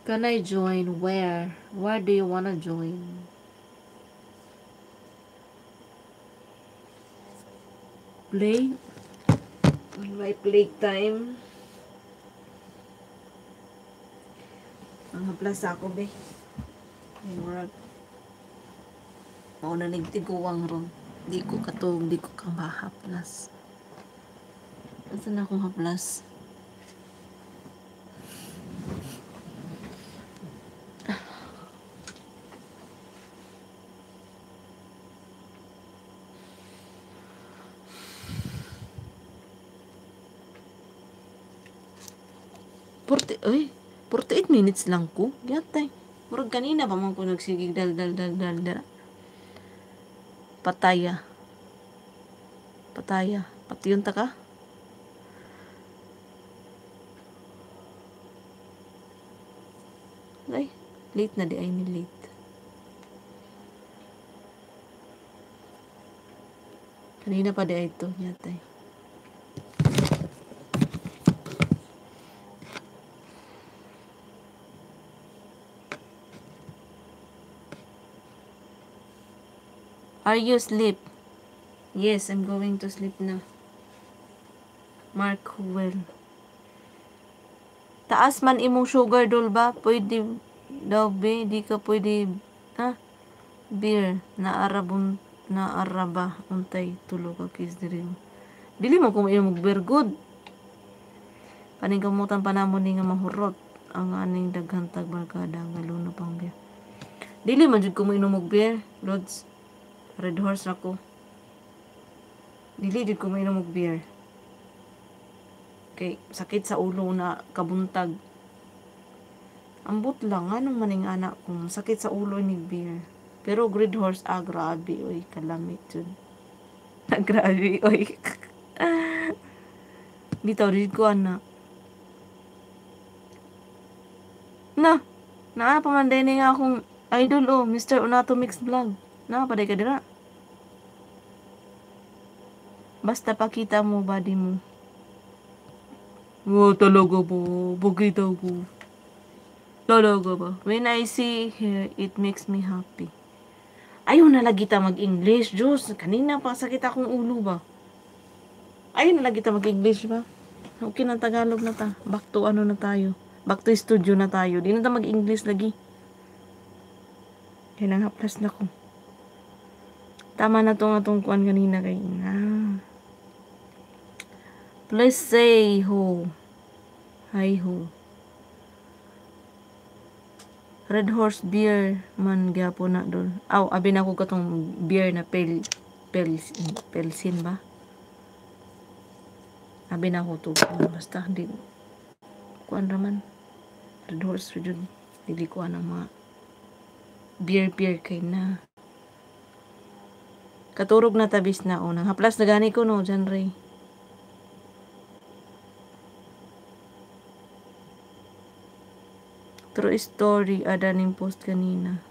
Can I join? Where? Where do you wanna join? Play? My playtime? Ang haplas ako, be. Ay, murag. Mauna nagtiguang ron. Di ko katog, di ko kamahaplas. Asan akong haplas? Ay, 48 minutes lang ko. Yatay. Murag kanina pa man ko nagsigig dal. Pataya. Patiyun ta ka? Ay, late na di ay ni late. Kanina pa di ay ito. Yatay. Are you asleep? Yes, I'm going to sleep na. Mark Howell. Taas man imong sugar dol ba? Pwede daw be, di ka pwede ha? Beer na araba untay tulo ka kiss diri mo. Dili mo kung imong beer good. Paningkamutan pa namon ni nga mahurot ang aning daghang tagbarkada nga luno pang beer. Dili man jud ko mo inom og beer, Lods. Red horse ako. Dili jud ko mo inom og beer. Kay sakit sa ulo na kabuntag. Ambot lang anong maning anak kung sakit sa ulo ni beer. Pero Red Horse grabe oy kalamit jud. Grabe oy. Bitaw rin ko anak. Naa pa man din nga akong idol Mr. Unato Mix Vlog. Na pa ka dira. Basta pakita mo body mo. Oh, talaga po. Pakita ko. Talaga ba? When I see her, it makes me happy. Ayaw na lagi ta mag-English, Diyos. Kanina pa sakit akong ulo ba? Ayaw na lagi ta mag-English ba? Okay na Tagalog na ta. Back to ano na tayo. Back to studio na tayo. Di na ta mag-English lagi. Kaya nanghaplas na ko. Tama na to nga tong kuan kanina kay na. Please say ho. Hi ho. Red Horse beer man gyapon na dol. Abi na ko katong beer na pelsin ba? Abi na ko to. Basta di kuan raman. Red Horse jud dili ko ang mga beer kay na. Katurog na tabis na nang haplas na gani ko no, Jan Ray. True story ada ning post kanina.